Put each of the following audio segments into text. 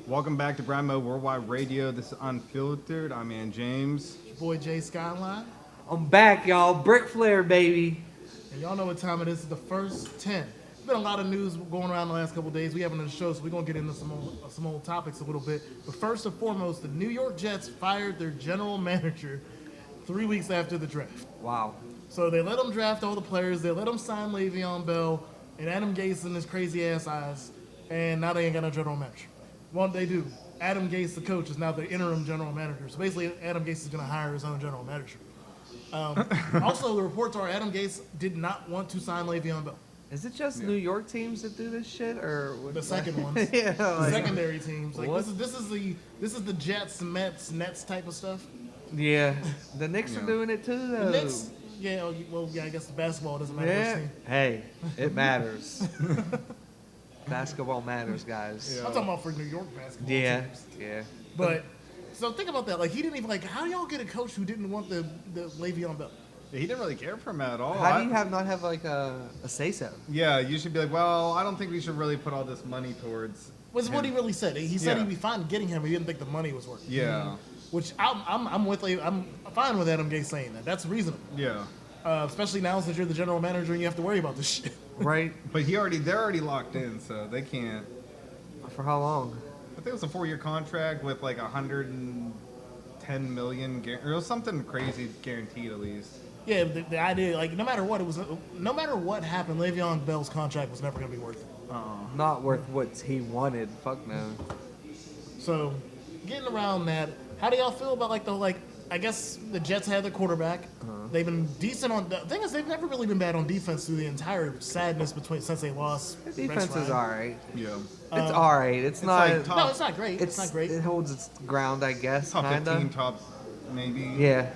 Welcome back to Brimo Worldwide Radio. This is Unfiltered. I'm Ann James. Your boy Jay Skyline. I'm back, y'all. Brick Flair, baby. And y'all know what time it is. It's the first 10. There's been a lot of news going around the last couple of days. We haven't done the show, so we're going to get into some old topics a little bit. But first and foremost, the New York Jets fired their general manager 3 weeks after the draft. Wow. So they let them draft all the players. They let them sign Le'Veon Bell and Adam Gase in his crazy-ass eyes. And now they ain't got no general manager. Well, they do. Adam Gase, the coach, is now the interim general manager. So basically, Adam Gase is going to hire his own general manager. Also, the reports are Adam Gase did not want to sign Le'Veon Bell. Is it just New York teams that do this shit, or The second ones, yeah, the secondary teams. Like what? this is the Jets, Mets, Nets type of stuff. yeah, the Knicks are doing it too, though. The Knicks, yeah, well, yeah, I guess the basketball doesn't matter. Yeah. Which team. Hey, it matters. Basketball matters, guys. I'm talking about for New York basketball Yeah, teams. yeah. But so think about that. Like he didn't even how do y'all get a coach who didn't want the Le'Veon Bell? He didn't really care for him at all. How do you not have like a say so? Yeah, you should be like, well, I don't think we should really put all this money towards. Was what he really said. He said Yeah. he'd be fine getting him. He didn't think the money was worth it. Yeah, Which I'm with. I'm fine with Adam Gase saying that. That's reasonable. yeah. Especially now since you're the general manager and you have to worry about this shit. Right? But they're already locked in, so they can't. For how long? I think it was a 4-year contract with like 110 million, or it was something crazy guaranteed at least. Yeah, the idea, like, no matter what happened, Le'Veon Bell's contract was never going to be worth it. Not worth what he wanted. Fuck no. So, getting around that, how do y'all feel about, I guess the Jets had their quarterback. They've been decent on, the thing is, they've never really been bad on defense through the entire sadness since they lost. The defense is alright. Yeah. It's alright. It's not. like top- No, it's not great. It's not great. It holds its ground, I guess. Top Kinda. 15, top maybe. Yeah.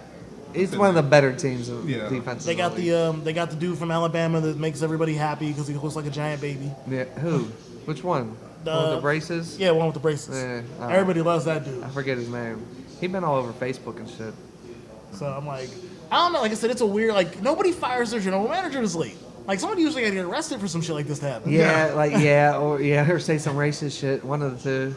It's one of the better teams of Yeah. defense. They got the dude from Alabama that makes everybody happy because he looks like a giant baby. Yeah. Who? Which one? One with the braces? Yeah, one with the braces. Yeah, Everybody loves that dude. I forget his name. He been all over Facebook and shit. So I'm like, I don't know. Like I said, it's a weird. Like nobody fires their general manager this late. Like someone usually gotta get arrested for some shit like this to happen. Yeah, or say some racist shit. One of the two.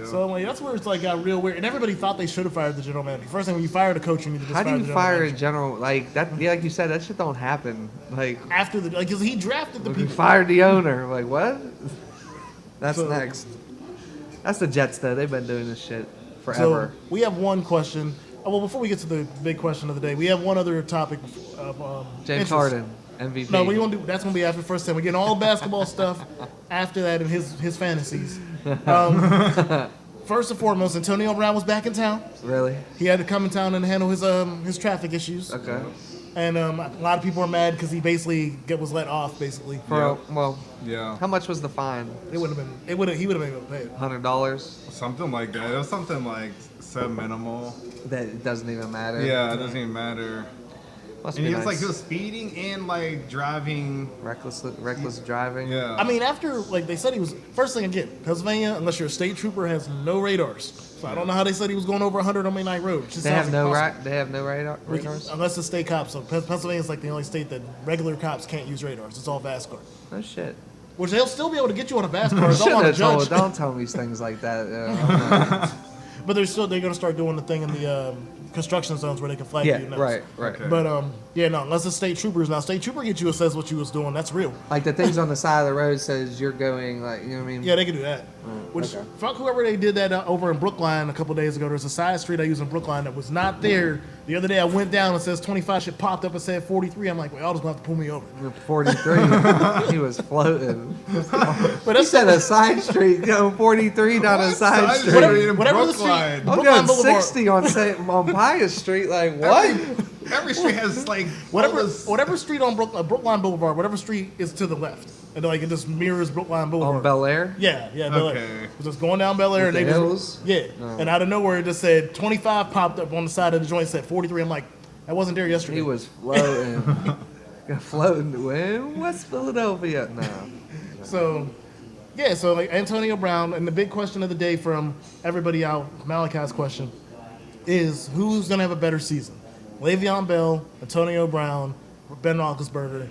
So I'm like, that's where it's like got real weird. And everybody thought they should have fired the general manager. First thing when you fired a coach, you need to just How do fire you the general fire a manager. general like that? Yeah, like you said, that shit don't happen. Like After the because he drafted the you people. fired the owner. Like what? That's So- next. That's the Jets though. They've been doing this shit So forever. we have one question. Oh, well, before we get to the big question of the day, we have one other topic of James interest. Harden, MVP. No, we gonna do. That's gonna be after the first 10. We're getting all basketball stuff after that and his fantasies. First and foremost, Antonio Brown was back in town. Really? He had to come in town and handle his traffic issues. Okay. And a lot of people are mad because he basically was let off. Basically, Well, Yeah. how much was the fine? he would have been able to pay it. $100. Something like that. It was something like so minimal. That it doesn't even matter. Yeah, it doesn't even matter. Must And be he was nice. like, he was speeding and like driving. reckless driving. Yeah. I mean, after they said he was first thing again, Pennsylvania, unless you're a state trooper, has no radars. So I don't know how they said he was going over 100 on Midnight Road. It just They sounds have no impossible. They have no radars. Unless the state cops. So Pennsylvania's like the only state that regular cops can't use radars. It's all VASCAR. No shit. Which they'll still be able to get you on a VASCAR. Don't want to judge. Don't tell me things like that. But they're going to start doing the thing in the construction zones where they can flag Yeah, you. right. Okay. But no, unless it's state troopers. Now state trooper gets you and says what you was doing. That's real. Like the things on the side of the road says you're going, like, you know what I mean? Yeah, they can do that. Which fuck whoever they did that over in Brookline a couple days ago. There's a side street I use in Brookline that was not there. The other day I went down and it says 25. Shit popped up and said 43. I'm like, well, y'all just gonna have to pull me over. 43. He was floating. But He that's said a side street, 43 down a side street. whatever the street- I'm Brookline going Boulevard. 60 on Pius Street. Like what? Every street has like Whatever street on Brookline Boulevard, whatever street is to the left, and like it just mirrors Brookline Boulevard. On Bel Air. Yeah, Bel Air. Okay. It was just going down Bel Air, and With they the just hills? yeah, and out of nowhere it just said 25 popped up on the side of the joint, said 43. I'm like, that wasn't there yesterday. He was floating. Floating in West Philadelphia. No. So, yeah, so like Antonio Brown, and the big question of the day from everybody out, Malachi's question, is who's going to have a better season? Le'Veon Bell, Antonio Brown, Ben Roethlisberger.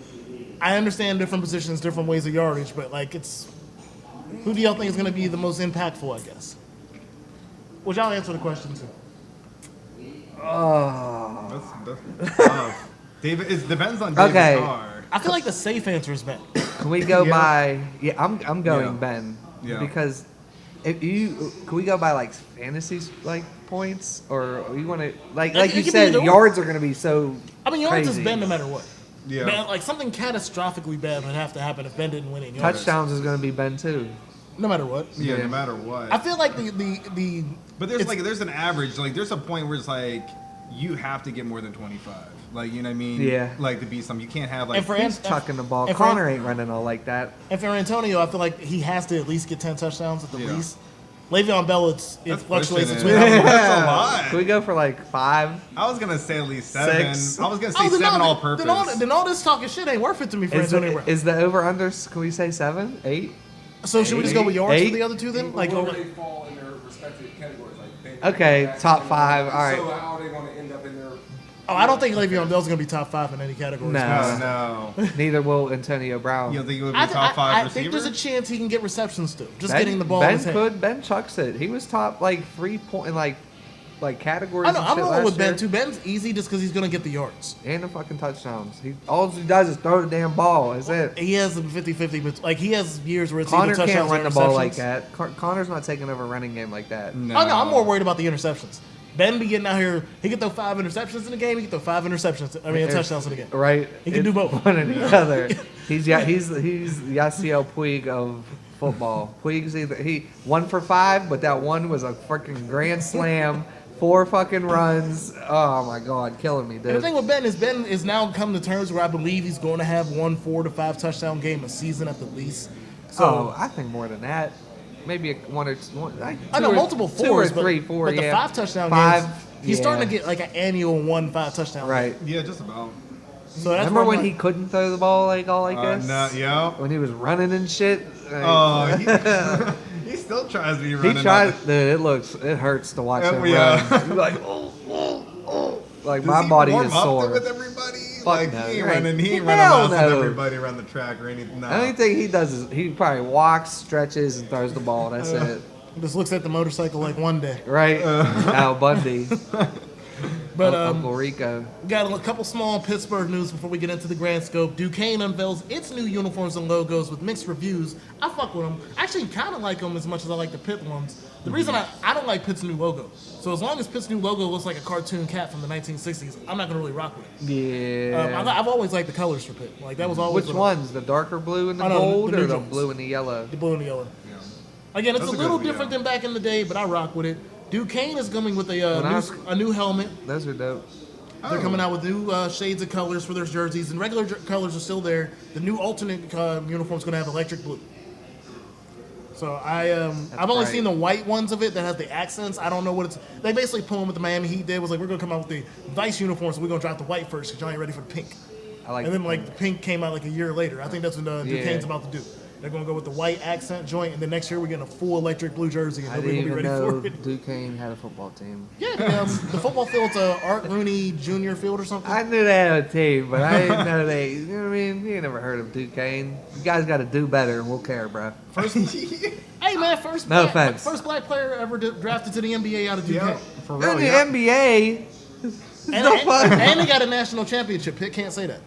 I understand different positions, different ways of yardage, but like it's Who do y'all think is going to be the most impactful, I guess? Well, y'all answer the question, too. Oh. That's tough. David, it depends on David Okay. Carr. I feel like the safe answer is Ben. Can we go Yeah. by? Yeah, I'm going Yeah. Ben. Yeah. Because if you can we go by like fantasy like points or you want to like It you can be said either or. yards are going to be so. I mean, yards is crazy. Ben no matter what. Yeah. Man, like something catastrophically bad would have to happen if Ben didn't win in yards. Touchdowns is going to be Ben too. No matter what. Yeah, Yeah. no matter what. I feel like the But there's it's- there's an average. Like there's a point where it's like you have to get more than 25. Like you know what I mean? Yeah. Like to be some, you can't have like. And for He's tucking the ball. and for- Connor ain't running all like that. And for Antonio, I feel like he has to at least get 10 touchdowns at the Yeah. least. Le'Veon Bell, it That's fluctuates pushing between. it. how many- That's a lot. Can we go for like 5? I was gonna say at least 7. 6. I was gonna Oh, say then 7 all- all purpose. Then all this talking shit ain't worth it to me for Is Antonio the, Brown. is the over under? Can we say 7, 8? So should we just go with yards Eight? for the other two then? Like, where over, they fall in their respective categories. Like Ben, Okay, Jackson, top 5. All right. So how are they going to end up in their? oh, I don't think Le'Veon Bell's gonna be top 5 in any category. No. No. Neither will Antonio Brown. You don't think it would be I, top 5 I receiver? think there's a chance he can get receptions still. Just Ben, getting the ball Ben in his hand. could. Ben chucks it. He was top like 3 point like categories. I know. and I'm shit rolling last with Ben year. too. Ben's easy just because he's gonna get the yards. And the fucking touchdowns. All he does is throw the damn ball. That's it. He has a 50-50, but like he has years where it's Connor either touchdowns can't run or the ball like interceptions. that. Connor's not taking over a running game like that. No. Oh no, I'm more worried about the interceptions. Ben be getting out here. He can throw 5 interceptions in a game. He can throw 5 interceptions. I mean, touchdowns in a game. Right? He can do both. One or the other. He's Yasiel Puig of football. Puig's either 1 for 5, but that one was a freaking grand slam. 4 fucking runs. Oh my god, killing me, And the dude. thing with Ben is now come to terms where I believe he's going to have 1 4 to 5 touchdown game a season at the least. So Oh, I think more than that. Maybe one or two. Like I know 2 or- multiple 2 fours, or 3, but, 4. but the yeah. 5 touchdown 5, games, he's starting to get like an annual 1 5 touchdown. right. Yeah, just about. So that's Remember where when I'm he like- couldn't throw the ball like all like this? No, yeah. When he was running and shit. Like, Oh, he still tries to be he running. tried. up. Dude, it hurts to watch him Yeah. run. You're like, oh. Like Does my he body warm is up sore. with everybody? Fuck Like no. he ain't Right. running. He ain't Hell running laps with no. everybody around the track or anything. No. The only thing he does is he probably walks, stretches, and throws the ball. That's it. just looks at the motorcycle like one day. Right? Al Bundy, But Uncle Rico. we got a couple small Pittsburgh news before we get into the grand scope. Duquesne unveils its new uniforms and logos with mixed reviews. I fuck with them. I actually kind of like them as much as I like the Pitt ones. The reason I don't like Pitt's new logo. So as long as Pitt's new logo looks like a cartoon cat from the 1960s, I'm not gonna really rock with it. Yeah. I've always liked the colors for Pitt. Like that was always Which what I- ones? The darker blue and the Oh, no, gold, the new or the ones. blue and the yellow? The blue and the yellow. Again, it's That's a a little good- different yeah. than back in the day, but I rock with it. Duquesne is coming with When I was- a new helmet. Those are dope. They're coming out with new shades of colors for their jerseys, and regular colors are still there. The new alternate uniform is going to have electric blue. So I've only bright. seen the white ones of it that has the accents. I don't know what it's. They basically pulling what the Miami Heat did was like, we're going to come out with the Vice uniforms, so we're going to drop the white first because y'all ain't ready for the pink. I like. And then like the pink came out like a year later. I think that's what Duquesne's Yeah. about to do. They're going to go with the white accent joint, and then next year we're getting a full electric blue jersey, and I nobody didn't will be even ready know for it. Duquesne had a football team. Yeah, the football field's Art Rooney Jr. Field or something. I knew they had a team, but I didn't know they. You know what I mean? You ain't never heard of Duquesne. You guys got to do better, and we'll care, bro. Hey man, first No black, offense. first black player ever drafted to the NBA out of Duquesne. Yeah, for real. In the Yeah. NBA, And, the fuck? and they got a national championship. Pitt can't say that.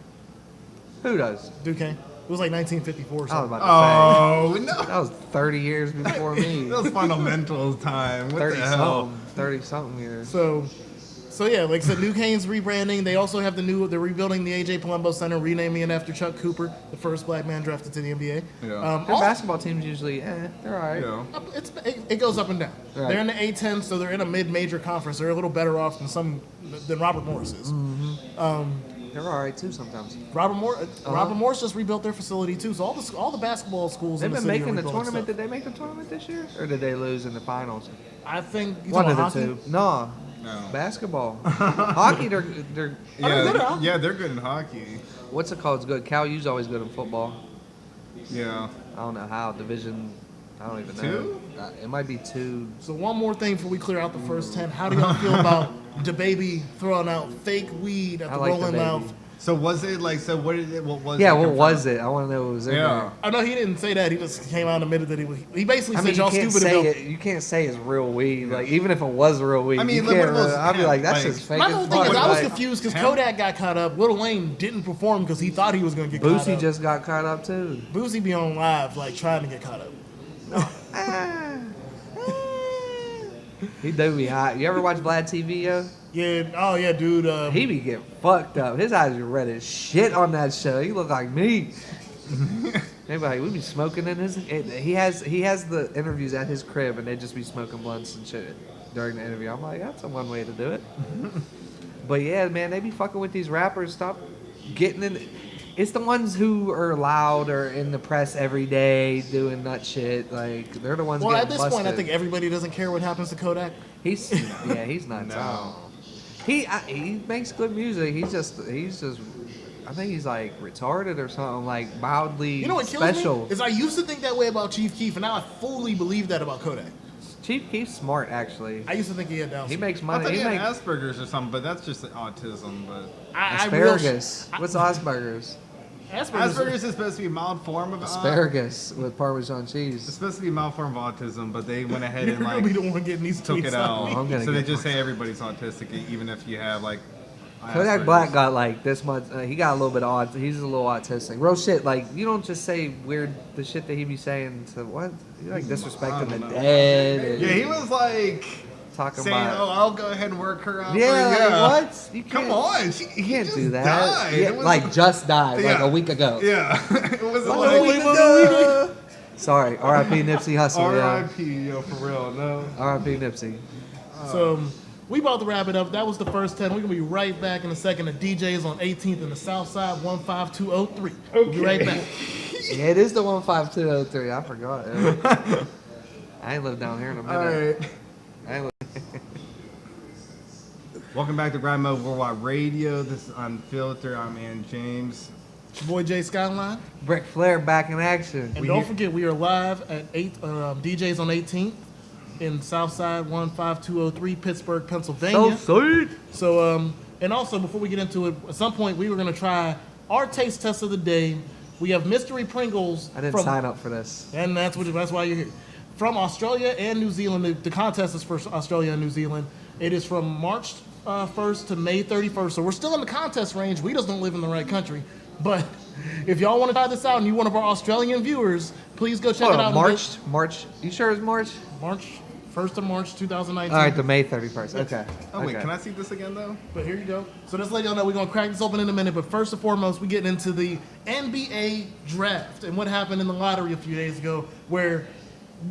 Who does? Duquesne. It was like 1954 or I was something. about to Oh no. say that was 30 years before me. That was fundamentals time. What 30 the hell? something, 30 something years. So yeah, like I said, Duquesne's rebranding. They also have they're rebuilding the AJ Palumbo Center, renaming it after Chuck Cooper, the first black man drafted to the NBA. Yeah. Their basketball teams usually, they're all right. Yeah. It goes up and down. Right. They're in the A10, so they're in a mid-major conference. They're a little better off than Robert Morris is. They're all right too sometimes. Robert Morris just rebuilt their facility too. So all the basketball schools They've in the been city making are the rebuilding tournament. stuff. Did they make the tournament this year, or did they lose in the finals? I think you One talking of the about hockey? two. No, No. basketball. Hockey, they're they're good at hockey. Yeah, they're good in hockey. what's it called? It's good. Cal U's always good in football. Yeah. I don't know how division. I don't even know. Two? It might be 2. So one more thing before we clear out the first 10. How do y'all feel about DaBaby throwing out fake weed at I the like Rolling DaBaby. Loud? So was it like? So what did it? What was? Yeah, it what confirmed? was it? I want to know what was in Yeah. I know he didn't say that. He just came out and admitted that he was. He basically there. I said mean, you y'all can't stupid say about. it. You can't say it's real weed. Like even if it was real weed, I mean, you like, can't. what was I'd be hemp? like, that's Like, just fake. My as whole thing fuck. is, I was Like, confused because hemp? Kodak got caught up. Lil Wayne didn't perform because he thought he was gonna get caught Boosie up. just got caught up too. Boosie be on live like trying to get caught up. He do be hot. You ever watch Vlad TV, yo? Yeah. Oh yeah, dude. He be getting fucked up. His eyes are red as shit on that show. He look like me. Anybody, we be smoking in his. He has the interviews at his crib, and they just be smoking blunts and shit during the interview. I'm like, that's a one way to do it. But yeah, man, they be fucking with these rappers. Stop getting in. It's the ones who are loud or in the press every day doing nut shit. Like they're the ones. Well, at getting this point, I busted. think everybody doesn't care what happens to Kodak. He's he's nuts. No. He makes good music. He's just I think he's like retarded or something, like mildly You know what kills special. me is I used to think that way about Chief Keef, and now I fully believe that about Kodak. Chief Keef's smart actually. I used to think he had Down He syndrome. makes I money. thought He he had makes Asperger's or something, but that's just autism. But asparagus. What's Asperger's? Asperger's is supposed to be a mild form of Asparagus with Parmesan It's cheese. supposed to be a mild form of autism, but they went ahead You're and gonna be the like one getting these took tweets it on me. I'm gonna out. So they get just say everybody's autistic, even if you have like. Kodak Asperger's. Black got like this much. He got a little bit odd. He's a little autistic. Real shit. Like you don't just say weird the shit that he be saying to what? You like disrespecting the know. dead. And Yeah, he was like talking saying, about. "Oh, I'll go ahead and work her out." Yeah, for you." like, what? You Come can't- on, You can't just do that. Died. Yeah, It was- like just died, like Yeah. a week ago. yeah, it was Like like a week ago. Sorry, R.I.P. Nipsey Hussle. yo. R.I.P. Yo, for real, no. R.I.P. Nipsey. So we about to wrap it up. That was the first 10. We're gonna be right back in a second. The DJs on 18th in the Southside 15203. We'll be right back. Yeah, it is the 15203. I forgot. yo. I ain't lived down here in a minute. All right. I ain't Welcome back to Grind Mode Worldwide Radio. This is Unfiltered. I'm Ann James. It's your boy Jay Skyline. Brick Flair back in action. And don't forget, we are live at DJs on 18th in Southside 15203, Pittsburgh, Pennsylvania. sweet. So, and also before we get into it, at some point we were gonna try our taste test of the day. We have mystery Pringles. I didn't sign up for this. And that's why you're here. From Australia and New Zealand. The contest is for Australia and New Zealand. It is from March 1st to May 31st. So we're still in the contest range. We just don't live in the right country. But if y'all want to try this out and you're one of our Australian viewers, please go check it out. March. You sure it's March? March 1st of March 2019. All right, the May 31st. Okay. Oh, wait, Okay. can I see this again, though? But here you go. So just let y'all know we're going to crack this open in a minute. But first and foremost, we get into the NBA draft and what happened in the lottery a few days ago where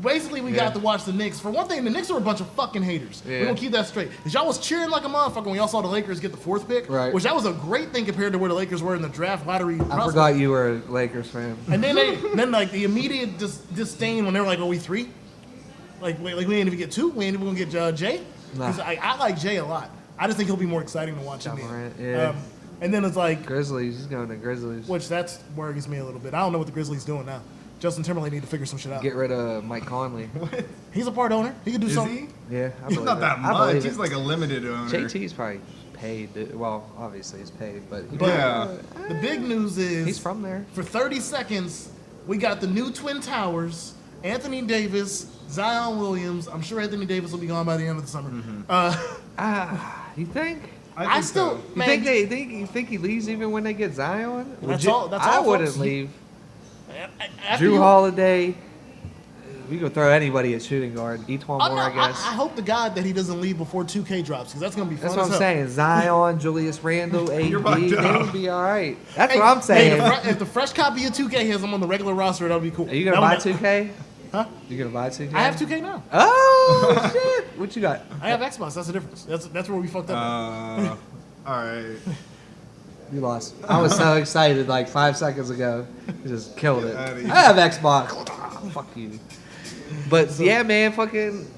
basically we got to watch the Knicks. For one thing, the Knicks are a bunch of fucking haters. Yeah. We're going to keep that straight. Because y'all was cheering like a motherfucker when y'all saw the Lakers get the 4th pick. Right. Which that was a great thing compared to where the Lakers were in the draft lottery. I prospect. forgot you were a Lakers fan. And then like the immediate disdain when they were like, "Oh, we 3? Like we ain't even get 2? We ain't even gonna get Jay?" Because Nah. I like Jay a lot. I just think he'll be more exciting to watch in the Morant, end. yeah. And then it's like, Grizzlies. He's going to Grizzlies. which that's worries me a little bit. I don't know what the Grizzlies doing now. Justin Timberlake need to figure some shit out. Get rid of Mike Conley. He's a part owner. He can do Is something. he? Yeah, I He's believe not it. that I believe much. it. He's like a limited owner. JT's probably paid. Well, obviously he's paid, but Yeah. The big news is he's from there. for 30 seconds, we got the new Twin Towers, Anthony Davis, Zion Williams. I'm sure Anthony Davis will be gone by the end of the summer. You think? I I think still, so. You man, think he leaves even when they get Zion? That's you- all- that's I all, wouldn't folks. leave. after Drew you- Holiday. We could throw anybody at shooting guard. Etwan Oh, Moore, no, I guess. I hope to God that he doesn't leave before 2K drops because that's gonna be fun. That's what as I'm hell. saying. Zion, Julius Randle, AD, You're they fucked up. would be all right. That's Hey, what I'm saying. hey, if the fresh copy of 2K has him on the regular roster, that'll be cool. Are you gonna That buy would- 2K? Huh? You gonna buy 2K? I have 2K now. Oh shit! What you got? I have Xbox. That's the difference. That's where we fucked up. All right. You lost. I was so excited like 5 seconds ago. You just killed it. outta here. I have Xbox. Fuck you. But yeah, man, fucking.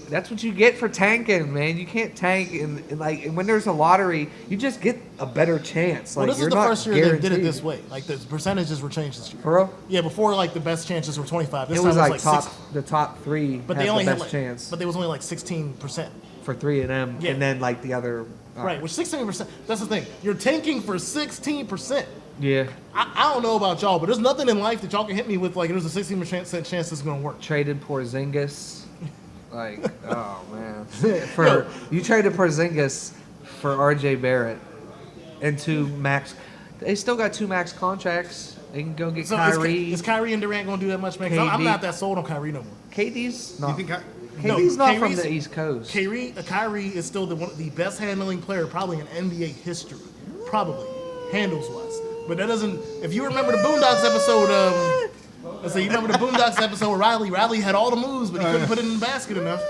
That's what you get for tanking, man. You can't tank, and like and when there's a lottery, you just get a better chance. Well, Like this you're is the not first year they did it guaranteed. this way. Like the percentages were changed this year. For real? Yeah, before like the best chances were 25. This It time was like top 6, the top 3 but have they only the had best like, chance. but they was only like 16%. for 3 of them, Yeah. and then like the other. Right, which 16%. That's the thing. You're tanking for 16%. Yeah. I don't know about y'all, but there's nothing in life that y'all can hit me with like there's a 16% chance this is gonna work. Traded Porzingis. Like, oh man. You traded Porzingis for RJ Barrett and 2 max. They still got 2 max contracts. They can go get So Kyrie. is Kyrie and Durant gonna do that much, man? 'Cause I'm KD. not that sold on Kyrie no more. KD's You not. think KD's not from Kyrie's- the East Coast. Kyrie is still the best handling player probably in NBA history, probably handles wise. But that doesn't. If you remember the Boondocks episode, let's say you remember the Boondocks episode where Riley had all the moves, but he couldn't put it in the basket enough.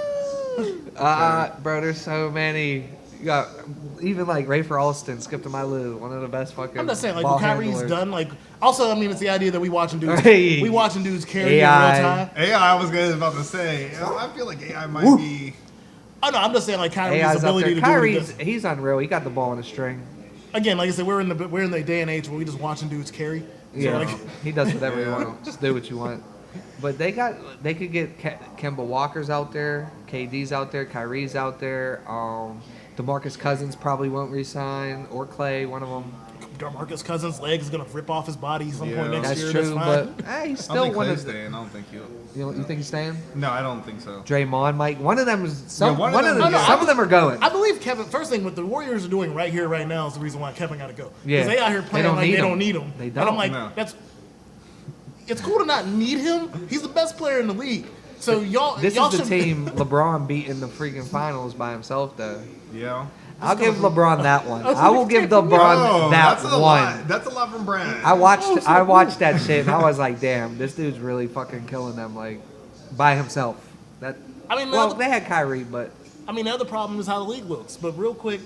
Bro, there's so many. You got even like Rafer Alston, Skip to My Lou, one of the best fucking. I'm just saying, like ball when Kyrie's handlers. done, like also I mean it's the idea that we watching dudes Hey. carry in real AI. time. AI, I was about to say. I feel like AI might be. Oh no, I'm just saying like Kyrie's AI's up ability there. to do what he Kyrie's, does. he's unreal. He got the ball in a string. Again, like I said, we're in the day and age where we just watching dudes carry. So, Yeah, like, he does whatever you want. Just do what you want. But they could get Kemba Walker's out there, KD's out there, Kyrie's out there. DeMarcus Cousins probably won't resign, or Clay, one of them. DeMarcus Cousins' leg is gonna rip off his body some point Yeah. next That's year. true, That's fine. but he's I don't still think one Clay's of the. staying. I don't think he'll. You think he's staying? No, I don't think so. Draymond, Mike. One of them is some. Yeah, one one of of them- them. No, no, Some of them are going. I believe Kevin. First thing, what the Warriors are doing right here, right now, is the reason why Kevin got to go. Yeah. Because they out here They playing don't like need they him. don't need him. They And don't. I'm like, No. it's cool to not need him. He's the best player in the league. So y'all, This y'all is the should, team LeBron beat in the freaking finals by himself, though. Yeah. I'll give LeBron that one. Oh, I will give LeBron Oh, that that's a one. lot. That's a lot from Brad. I watched that shit and I was like, damn, this dude's really fucking killing them like by himself. That I mean, well, the- they had Kyrie, but the other problem is how the league looks. But real quick,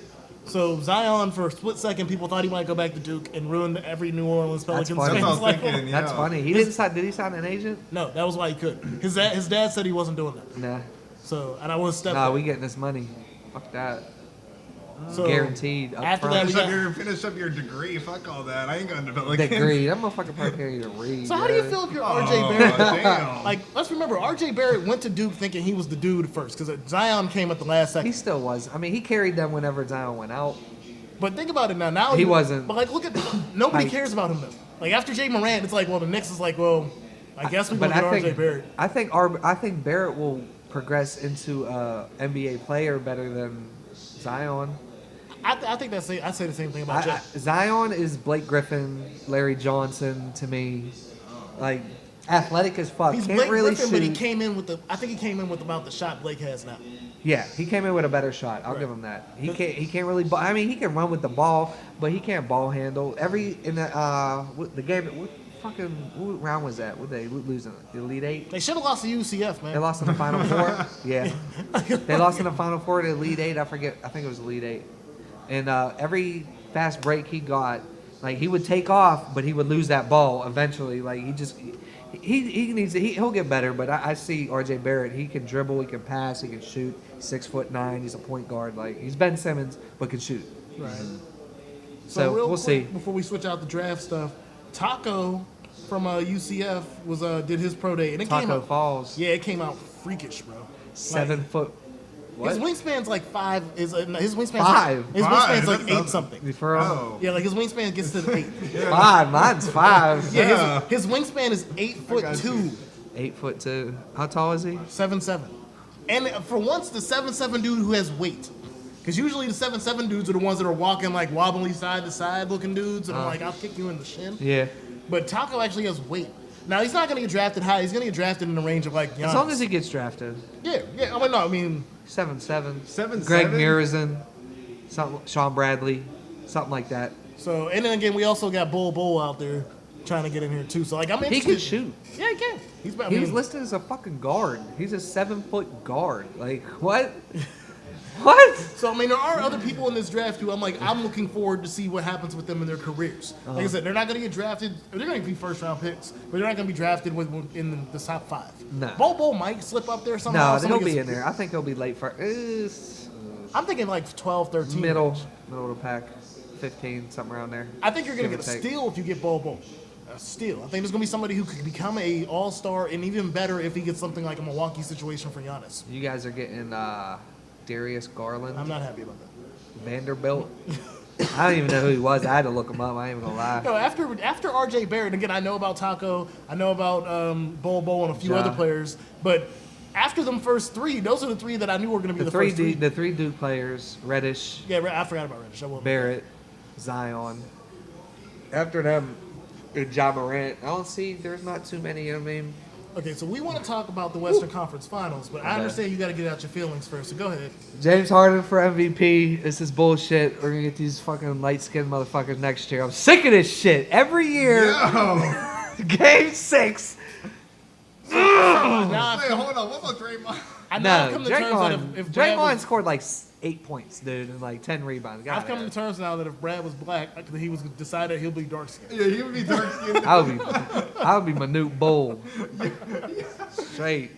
so Zion for a split second, people thought he might go back to Duke and ruin every New Orleans Pelicans funny. That's what I fans. was Like, thinking. that's yeah. funny. He didn't sign. Did he sign an agent? no, that was why he couldn't. His dad said he wasn't doing that. Nah. So, and I was step. Nah, we getting this money. Fuck that. so, Guaranteed. Up after front. that, Finish up your degree. Fuck all that. I ain't gonna develop. Degree. That motherfucker probably can't even read. So how do you yeah. feel if you're Oh, RJ Barrett? damn. Like, let's remember, RJ Barrett went to Duke thinking he was the dude first because Zion came at the last second. He still was. I mean, he carried them whenever Zion went out. But think about it now. Now He wasn't. But like, look at nobody Like- cares about him though. Like after Jay Morant, it's like, well, the Knicks is like, well, I guess we're But gonna I get RJ Barrett. think I think Barrett will progress into a NBA player better than Zion. I think that's I'd say the same thing about Jay. Zion is Blake Griffin, Larry Johnson to me. Like athletic as fuck. He's Can't Blake really Griffin, shoot. but he came in with I think he came in with about the shot Blake has now. Yeah, he came in with a better shot. I'll Right. give him that. He can't really. I mean, he can run with the ball, but he can't ball handle. In the game, what round was that? What they losing? The Elite Eight. They should have lost to UCF, man. They lost in the Final Four. Yeah, they lost in the Final Four to Elite Eight. I forget. I think it was Elite Eight. And every fast break he got, like he would take off, but he would lose that ball eventually. Like he'll get better. But I see RJ Barrett. He can dribble. He can pass. He can shoot. 6'9". He's a point guard. Like he's Ben Simmons, but can shoot. Right. So real we'll quick, see. Before we switch out the draft stuff, Taco from UCF was did his pro day and it came Taco out. Falls. Yeah, it came out freakish, bro. 7 foot. His What? wingspan's like 5. His wingspan's Five. His Five, wingspan's like that's 8 nothing. something. For real? Oh. Yeah, like his wingspan gets to the 8. 5. Mine's 5. Yeah, Yeah. his wingspan is 8'2", 8'2". How tall is he? 7'7". And for once, the 7'7" dude who has weight. Because usually the 7'7" dudes are the ones that are walking like wobbly side to side looking dudes, and I'm like, I'll kick you in the shin. Yeah. But Taco actually has weight. Now he's not going to get drafted high. He's going to get drafted in the range of like Giannis. As long as he gets drafted. Yeah. I mean, 7'7". 7'7"? Greg Murazin, something. Sean Bradley, something like that. so and then again, we also got Bull out there trying to get in here too. So like, I'm He interested. can shoot. Yeah, he can. He's. I He was mean, listed as a fucking guard. He's a 7-foot guard. Like what? What? So I mean, there are other people in this draft who I'm looking forward to see what happens with them in their careers. Like I said, they're not going to get drafted. They're going to be first round picks, but they're not going to be drafted in the top 5. No. Bull might slip up there somehow. No, he'll Somebody be gets- in there. I think he'll be late for I'm thinking like 12, 13. middle of the pack, 15, something around there. I think you're going to Give get or a take. steal if you get Bull. A steal. I think there's going to be somebody who could become a all-star and even better if he gets something like a Milwaukee situation for Giannis. You guys are getting Darius Garland, I'm not happy about that. Vanderbilt. I don't even know who he was. I had to look him up. I ain't even gonna lie. No, after R.J. Barrett, again, I know about Taco, I know about Bol and a few Ja. other players, but after them first three, those are the three that I knew were going to be the first three. The three Duke players: Reddish, Yeah, I forgot about Reddish. Barrett, Zion. After them, Ja Morant. I don't see. There's not too many. You know what I mean? Okay, so we want to talk about the Western Conference Finals, but I understand you got to get out your feelings first. So go ahead. James Harden for MVP. This is bullshit. We're gonna get these fucking light-skinned motherfuckers next year. I'm sick of this shit. Every year, Game 6. Now Wait, hold on. What about Draymond? I've No, come to terms that Draymond. if Brad Draymond was, scored like 8 points, dude, and like 10 rebounds. I've come to terms now that if Brad was black, he was decided he'll be dark skinned. Yeah, he would be dark skinned. I would be Manute Bull. Straight.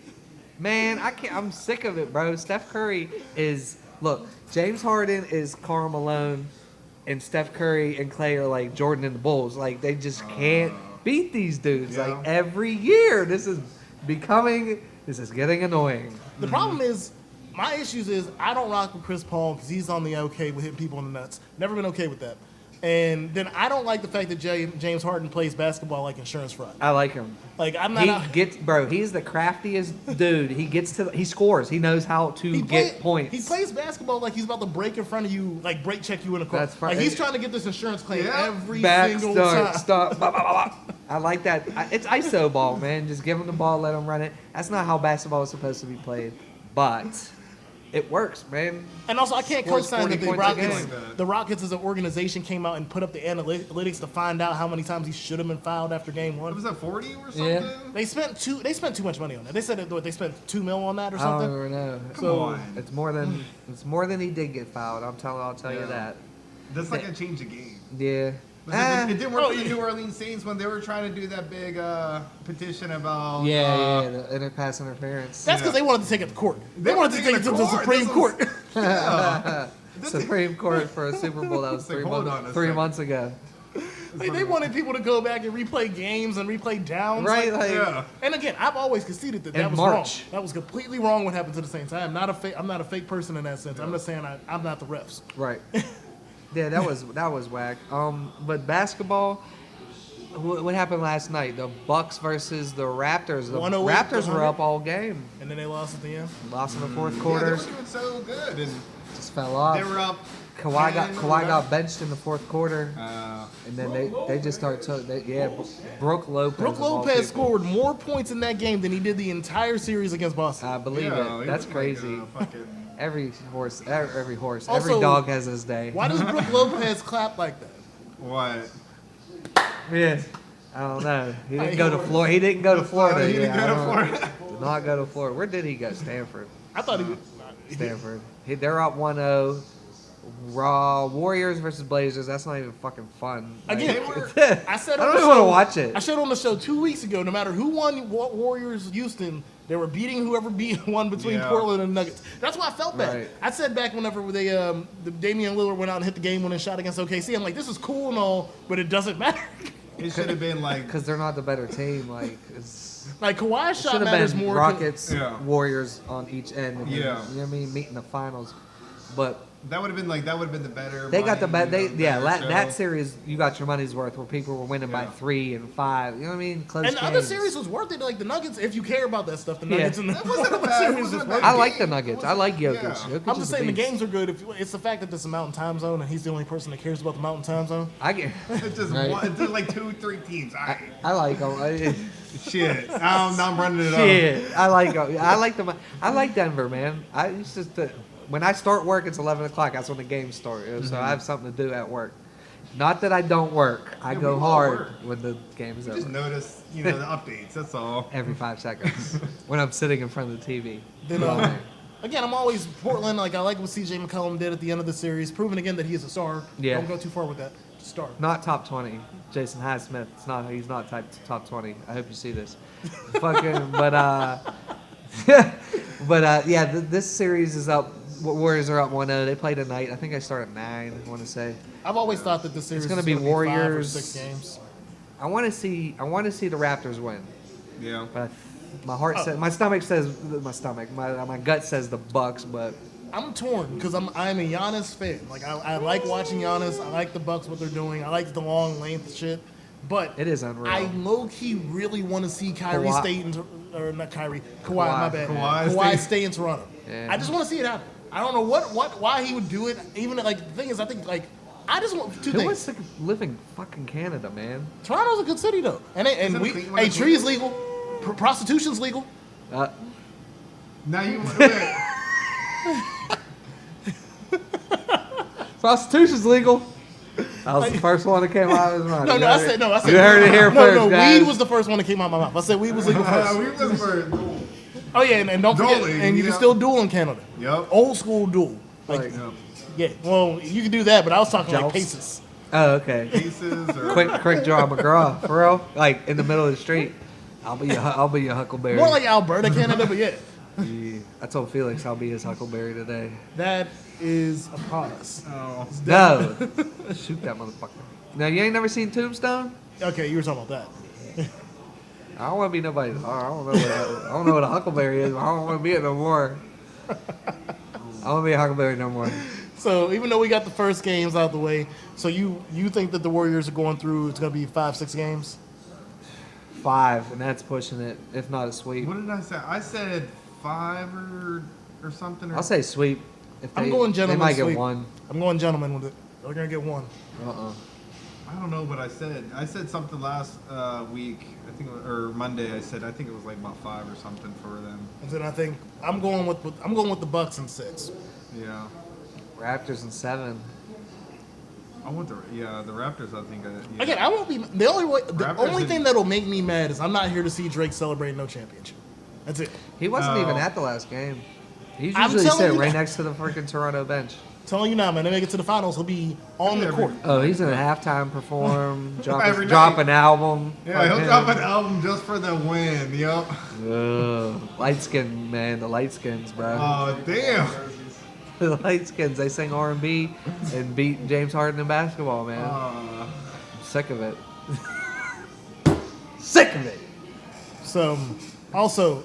Man, I can't. I'm sick of it, bro. Steph Curry is look. James Harden is Karl Malone, and Steph Curry and Clay are like Jordan and the Bulls. Like they just can't beat these dudes. Yeah. Like every year, this is getting annoying. The problem is, my issues is I don't rock with Chris Paul because he's on the okay with hitting people in the nuts. Never been okay with that. And then I don't like the fact that James Harden plays basketball like insurance fraud. I like him. Like I'm not. He's the craftiest dude. He scores. He knows how to get points. He plays basketball like he's about to break in front of you, like break check you in a car. That's right. Like he's trying to get this insurance claim every Back single start, time. stop. Blah, blah, blah, blah. I like that. It's ISO ball, man. Just give him the ball, let him run it. That's not how basketball is supposed to be played, but it works, man. And also, I can't Scores co-sign 40 that points a game. the Rockets as an organization came out and put up the analytics to find out how many times he should have been fouled after game What one. was that, 40 or something? Yeah. They spent too much money on that. They said they spent $2 million on that or I don't something. ever know. Come on. It's more than he did get fouled. I'll tell you that. That's not going to change the game. Yeah. It didn't work for the yeah. New Orleans Saints when they were trying to do that big petition about. The pass interference. That's because they wanted to take it to court. They They wanted to wanted take to it to take the it to Supreme court. Court. Supreme Court for a Super Bowl that was Like, 3 hold on a months, second. months ago. They wanted people to go back and replay games and replay downs. Right? Like, Like, Yeah. and again, I've always conceded that In was March. wrong. That was completely wrong what happened to the Saints. I'm not a fake person in that sense. I'm just saying I'm not the refs. Right. Yeah, that was whack. But basketball, what happened last night? The Bucks versus the Raptors. The 108 Raptors to were 100. up all game. And then they lost at the end. Lost in the fourth Yeah, they quarter. were doing so good. And Just fell off. they were up. Kawhi 10 got benched in the fourth quarter, Uh, and then they just started Brooke Lopez. Brooke of all Lopez people. scored more points in that game than he did the entire series against Boston. I believe yeah, it. he That's was crazy. Like, fucking, Every horse, every Also, dog has his day. Why does Brooke Lopez clap like that? what? Yeah. I don't know. He didn't go to Florida. He didn't go to Florida. He didn't Yeah, go I to don't- Florida. Did not go to Florida. Where did he go? Stanford. I thought he was. Stanford. They're up 1-0. Raw Warriors versus Blazers. That's not even fucking fun. Like, Again, I said I on don't the even want to show- watch it. I said on the show 2 weeks ago, no matter who won Warriors Houston, they were beating whoever won between Yeah. Portland and Nuggets. That's why I felt bad. Right. I said back whenever the Damian Lillard went out and hit the game-winning shot against OKC, I'm like, this is cool and all, but it doesn't matter. It should have been like. Because they're not the better team. Like it's Like Kawhi's shot should have matters been more. 'cause- Rockets, Yeah. Warriors on each end. And then, Yeah. you know what I mean? Meeting the finals. But That would have been the better. they got the money, bet. you know, better show. That series you got your money's worth where people were winning by Yeah. 3 and 5. You know what I mean? Close And the other games. series was worth it. Like the Nuggets, if you care about that stuff, the Yeah. Nuggets and the That wasn't a other bad- it series wasn't was a worth bad it. I like game. the Nuggets. I like Jokic. Yeah. Jokic I'm is just a saying the beast. games are good. It's the fact that this is a mountain time zone and he's the only person that cares about the mountain time zone. I get. It's just Right. it's just like 2-3 teams. All right. I like them. Shit. Now I'm running it up. Shit, I like them. I like Denver, man. It's just that when I start work, it's 11 o'clock. That's when the games start. So I have something to do at work. Not that I don't work. I Yeah, go we all hard work. when the game's Just over. notice, the updates. That's all. Every 5 seconds when I'm sitting in front of the TV. Then, again, I'm always Portland. Like I like what CJ McCollum did at the end of the series, proving again that he is a star. Yeah. Don't go too far with that. Star. Not top 20. Jason Highsmith. He's not top 20. I hope you see this. Fucking, yeah. This series is up. Warriors are up 1-0. They play tonight. I think I start at 9. I want to say. I've always thought that this series gonna is be gonna 5 or Warriors. 6 games. I want to see the Raptors win. Yeah. But my heart says, my gut says the Bucks, but I'm torn because I'm a Giannis fan. Like I like watching Giannis. I like the Bucks what they're doing. I like the long length shit. But It is unreal. I low key really want to see Kyrie Kawhi- stay in, or not Kyrie, Kawhi. My bad. Kawhi Stay in Toronto. Yeah. I just want to see it happen. I don't know why he would do it. Even like the thing is, I think like I just want two Who wants things. to live in fucking Canada, man? Toronto's a good city though, and Isn't it clean- hey, tree's legal, prostitution's legal. Now you wait. Prostitution's legal. That was the first one that came out of his mouth. No, I said. You heard it here first, No, guys. weed was the first one that came out of my mouth. I said weed was legal first. We was for Oh yeah, and don't forget, Dueling, and you can yeah. still duel in Canada. Yep. Old school duel. Like, yeah, well, you can do that, but I was talking like Joust. cases. Oh, okay. cases or Quick draw McGraw, for real. Like in the middle of the street. I'll be your Huckleberry. More like Alberta, Canada, but yeah, Yeah. I told Felix I'll be his Huckleberry today. that is upon us. oh. No, shoot that motherfucker. Now you ain't never seen Tombstone? Okay, you were talking about that. I don't want to be nobody. I don't know what a Huckleberry is. I don't want to be it no more. I don't want to be a Huckleberry no more. So even though we got the first games out of the way, so you think that the Warriors are going through? It's going to be 5-6 games. 5, and that's pushing it. If not a sweep, What did I say? I said 5 or something. Or I'll say sweep. If I'm going They gentlemen might sweep. get 1. I'm going gentlemen with it. They're going to get 1. I don't know what I said. I said something last week. I think, or Monday. I think it was like about 5 or something for them. And then I think I'm going with the Bucks in 6. Yeah. Raptors in 7. I want the Raptors. I think. Yeah. Again, I won't be the Raptors only didn't- thing that'll make me mad is I'm not here to see Drake celebrate no championship. That's it. He wasn't Oh. even at the last game. He's I'm usually telling sitting you right that- next to the freaking Toronto bench. Telling you now, man. They make it to the finals. He'll be on the court. Oh, he's in a halftime perform, Every drop night. an album. Yeah, he'll Fucking- drop an album just for the win. Yep. Light skin, man, the light skins, bro. Oh damn. The light skins, they sing R&B and beat James Harden in basketball, man. I'm sick of it. Sick of it. So, also,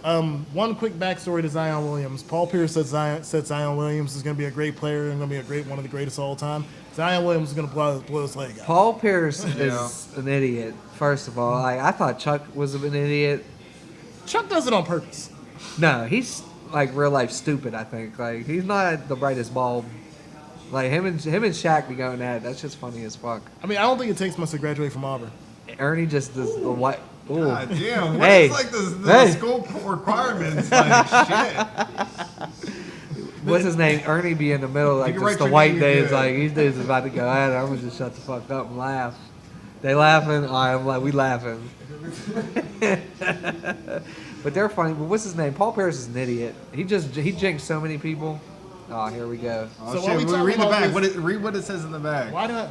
one quick backstory to Zion Williams. Paul Pierce said Zion Williams is going to be a great player and going to be one of the greatest of all time. Zion Williams is going to blow his leg out. Paul Pierce is an idiot, first of all. Like, I thought Chuck was an idiot. Chuck does it on purpose. No, he's like real life stupid, I think. Like, he's not the brightest bulb. Like, him and Shaq be going at it. That's just funny as fuck. I mean, I don't think it takes much to graduate from Auburn. Ernie just does the what? Ooh. God damn. What Hey. is like the Hey. school requirements? Like shit. What's his name? Ernie be in the middle, like can just write the your white name, days. yeah. Like these days about to go at it. I'm gonna just shut the fuck up and laugh. They laughing. I'm like, we laughing. But they're funny. But what's his name? Paul Pierce is an idiot. He jinxed so many people. Oh, here we go. Oh, So shit. while we talking Read the about back. this- Read what it says in the back. Why do I?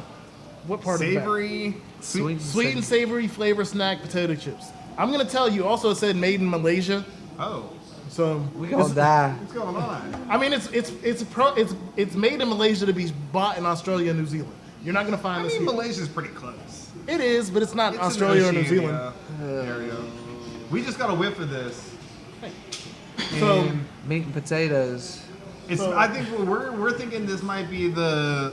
What part of Savory. Sweet and savory flavor snack potato chips. I'm gonna tell you. Also, it said made in Malaysia. Oh, So We gonna die. what's going on? I mean, it's made in Malaysia to be bought in Australia and New Zealand. You're not gonna find I this mean, here. Malaysia's pretty close. It is, but it's not It's in Australia or New Oceania Zealand. area. We just got a whiff of this. So And Meat and potatoes. it's. so- I think we're thinking this might be the.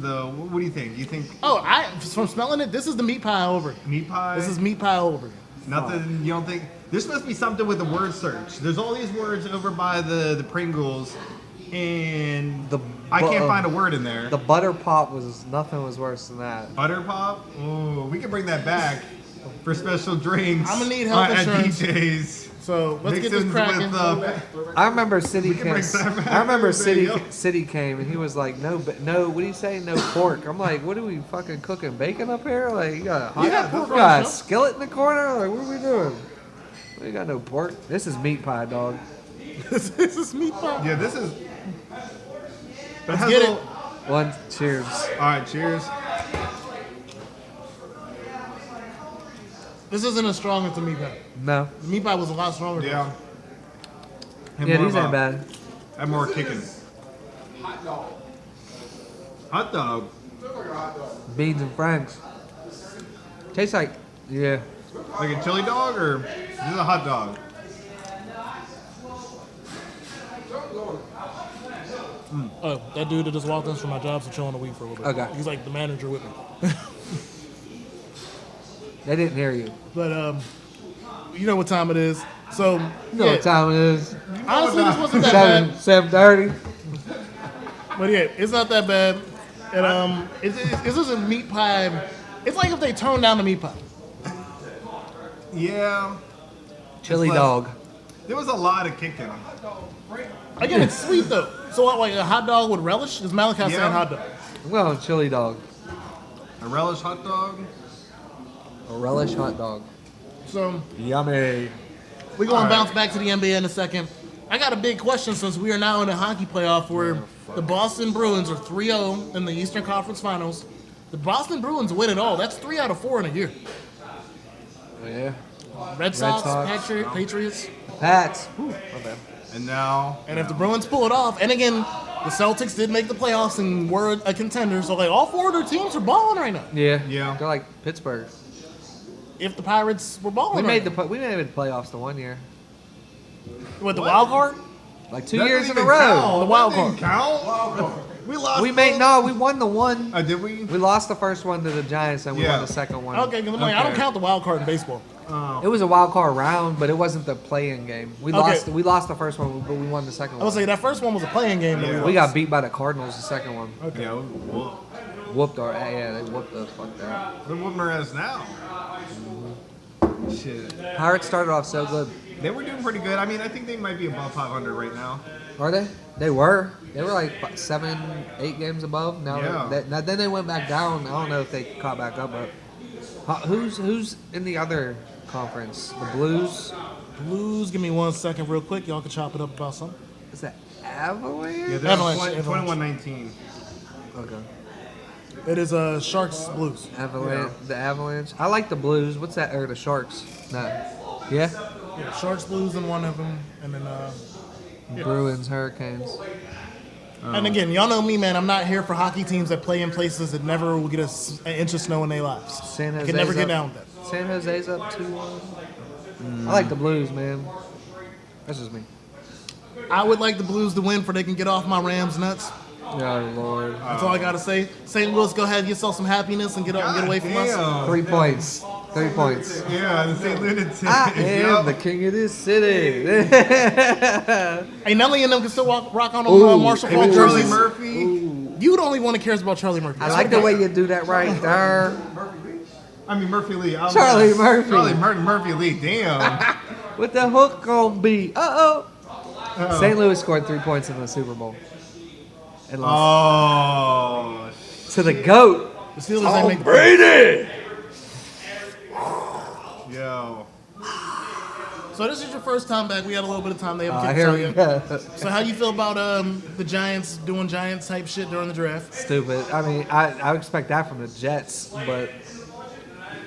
What do you think? You think from smelling it, this is the meat pie over again. meat pie? This is meat pie over again. Nothing. You don't think this must be something with the word search? There's all these words over by the Pringles, and I can't find a word in there. The butter pop was nothing was worse than that. Butter pop. Oh, we can bring that back for special drinks. I'm gonna need health at insurance. DJs. So let's get this Mixins cracking. with, I remember City We can came. bring that back. I remember City There you go. City came and he was like, no. What do you say? No pork. I'm like, what are we fucking cooking bacon up here? Like, you got a hot, Yeah, pork you on got a the show. skillet in the corner? Like, what are we doing? We got no pork. This is meat pie, dog. This is meat pie. yeah, this is. Let's get it. All One, cheers. right, cheers. This isn't as strong as the meat pie. No. The meat pie was a lot stronger. Yeah. And Yeah, more these of ain't a- bad. And more kicking. Hot dog. Hot dog. Looks like a hot dog. Beans and franks. Tastes like, yeah. Like a chili dog or this is a hot dog? Something's on Oh, that dude that just walked in from my job, so chilling a week for a little bit. Okay. He's like the manager with me. They didn't hear you. But you know what time it is. So You know what time it is? honestly, this wasn't that bad. 7:30. But yeah, it's not that bad. And it's just a meat pie. It's like if they toned down the meat pie. Yeah. Chili It's like- dog. There was a lot of kicking. Again, it's sweet though. So what, like a hot dog with relish? Is Malachi saying hot dog? Well, chili dog. A relish hot dog. A relish hot dog. So Yummy. we're gonna All right. bounce back to the NBA in a second. I got a big question since we are now in a hockey playoff where the Boston Bruins are 3-0 in the Eastern Conference Finals. The Boston Bruins win it all. That's 3 out of 4 in a year. Yeah. Red Sox, Sox. Patriots. Pats. Whew, my bad. And now. And if the Bruins pull it off, and again, the Celtics did make the playoffs and were a contender, so like all 4 of their teams are balling right now. Yeah. Yeah. They're like Pittsburgh. If the Pirates were balling, We made right we made the playoffs the one year. with the What? wild card. Like 2 That years didn't in a even row. count. The wild That didn't count. We lost. We made we won the one. Did we? We lost the first one to the Giants and we Yeah. won the second one. Okay, 'cause I'm like, I don't Okay. count the wild card in baseball. It was a wild card round, but it wasn't the play-in game. We Okay. lost the first one, but we won the second I was one. saying that first one was a playing game. that Yeah. We got beat by the Cardinals the second one. Okay. Yeah. Whooped our they whooped us. Fuck that. They're whooping our ass now. Shit. Pirates started off so good. They were doing pretty good. I mean, I think they might be above 500 right now. Are they? They were. They were like 7, 8 games above. Now, Yeah. then they went back down. I don't know if they caught back up. But who's in the other conference? The Blues. Blues, give me 1 second real quick. Y'all can chop it up about something. Is that Avalanche? Yeah, they're Avalanche. 21-19. Okay. It is Sharks Blues. Avalanche. The Avalanche. I like the Blues. What's that? Or the Sharks? No. Yeah. Yeah, Sharks Blues in one of them, and then Bruins, Hurricanes. and again, y'all know me, man. I'm not here for hockey teams that play in places that never will get an inch of snow in their lives. San I Jose's can never get up- down with that. San Jose's up 2-1. I like the Blues, man. That's just me. I would like the Blues to win, for they can get off my Rams nuts. Oh Lord. That's all I gotta say. St. Louis, go ahead, get yourself some happiness and get up and get away from us. Damn. 3 points. 3 points. Yeah, the St. Lunatic. I am Yup. the king of this city. Hey, Nelly and them can still rock on Ooh, Marshall hey, Falk ooh. Charlie jerseys. Murphy. You the only one that cares about Charlie Murphy. I like the way you do that right there. I mean, Murphy Lee. Charlie Murphy. Murphy Lee. Damn. With the hook on B. St. Louis scored 3 points in the Super Bowl. And lost Oh. to the GOAT. The Steelers ain't make the Brady. Yo. So this is your first time back. We had a little bit of time. They haven't kicked Here out we yet. go. So how do you feel about the Giants doing Giants type shit during the draft? Stupid. I mean, I expect that from the Jets, but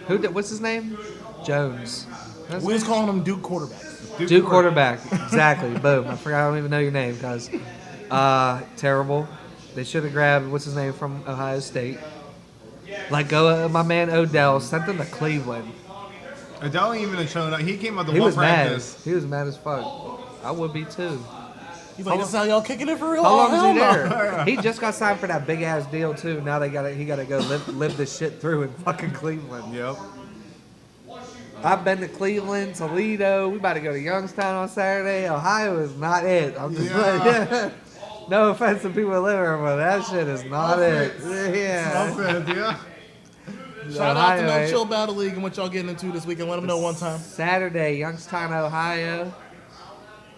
who did? What's his name? Jones. That's We his was calling them Duke quarterbacks. Duke quarterback. Exactly. Boom. I forgot. I don't even know your name because terrible. They should have grabbed what's his name from Ohio State. Like go my man Odell. Sent them to Cleveland. Adele ain't even shown up. He came out the He one was mad. practice. He was mad as fuck. I would be too. He's like, this is how y'all kicking it for real? How Oh, long hell is he no. there? He just got signed for that big ass deal too. Now he got to go live this shit through in fucking Cleveland. Yep. I've been to Cleveland, Toledo. We about to go to Youngstown on Saturday. Ohio is not it. I'm just like, no offense to people that live here, but that shit is not it. Yeah. Offense, yeah. Shout out to Ohio, No Chill Battle League and what y'all getting into this weekend. Let them know one time. Saturday, Youngstown, Ohio.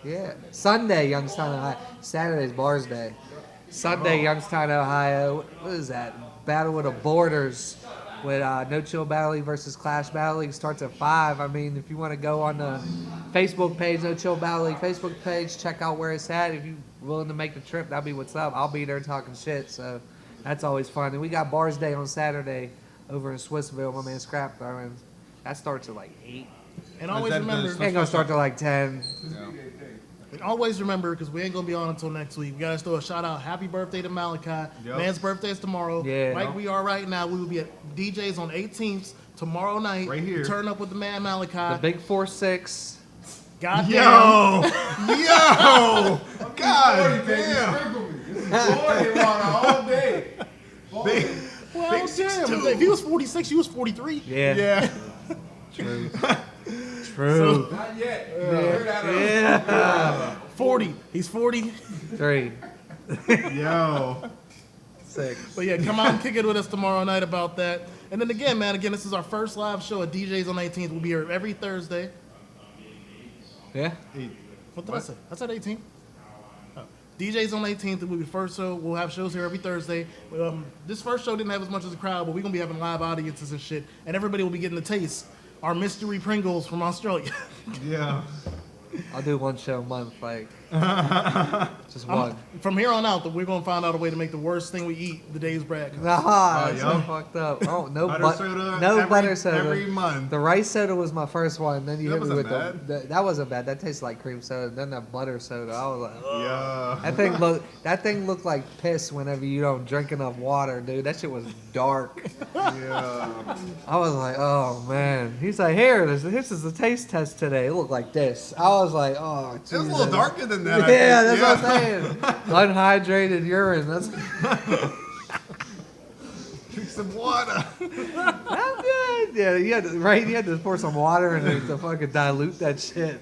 Yeah. Sunday, Youngstown, Ohio. Saturday's Bars Day. Sunday, Youngstown, Ohio. What is that? Battle with the Borders with No Chill Battle League versus Clash Battle League. Starts at 5. I mean, if you want to go on the Facebook page, No Chill Battle League Facebook page, check out where it's at. If you're willing to make the trip, that'll be what's up. I'll be there talking shit, so that's always fun. And we got Bars Day on Saturday over in Swissville. My man Scrap throwing. That starts at like 8. And always that- remember, Ain't gonna start till like 10. and always remember, because we ain't gonna be on until next week. We gotta throw a shout out. Happy birthday to Malachi. Yep. Man's birthday is tomorrow. Yeah. Like we are right now. We will be at DJ's on 18th tomorrow night. Right here. Turn up with the man Malachi. The big 4-6. Goddamn. Yo. Yo. God damn. Boy, water all day. Big, Well, big damn. 6'2". If he was 46, you was 43. Yeah. Yeah. True. True. Not yet. Heard that Yeah. 40. He's 40. 3. Yo. 6. But yeah, come out and kick it with us tomorrow night about that. And then again, man, this is our first live show at DJ's on 18th. We'll be here every Thursday. Yeah. What did I say? I said 18. Oh. DJ's on 18th. It will be the first show. We'll have shows here every Thursday. This first show didn't have as much as a crowd, but we're going to be having live audiences and shit. And everybody will be getting to taste our mystery Pringles from Australia. Yeah. I'll do one show a month, like just one. From here on out, we're going to find out a way to make the worst thing we eat the day's brag. Nah, Oh, that's yo. so fucked up. Oh, no Butter soda no every- butter soda. every month. The rice soda was my first one. Then you That hit me with wasn't that wasn't bad. That tastes like cream soda. Then that butter soda. I was like, ugh. Yeah. That thing looked like piss whenever you don't drink enough water, dude. That shit was dark. Yeah. I was like, oh man. He's like, here, this is the taste test today. It looked like this. I was like, oh, It was a little Jesus. darker than that. I Yeah, think. that's what I'm saying. Unhydrated urine. That's Drink some water. I'm good. Yeah, you had to pour some water in it to fucking dilute that shit.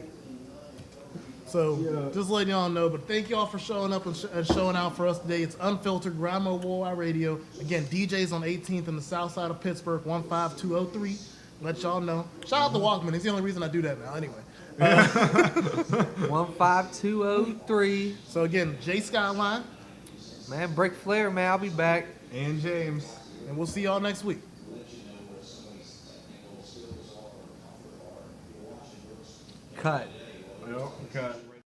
So just letting y'all know, but thank y'all for showing up and showing out for us today. It's Unfiltered, Grandma Worldwide Radio. Again, DJ's on 18th in the south side of Pittsburgh, 15203. Let y'all know. Shout out to Walkman. It's the only reason I do that now. Anyway. 15203. So again, J Skyline, Man, break Flair, man. I'll be back. And James. and we'll see y'all next week. Cut. Well, cut.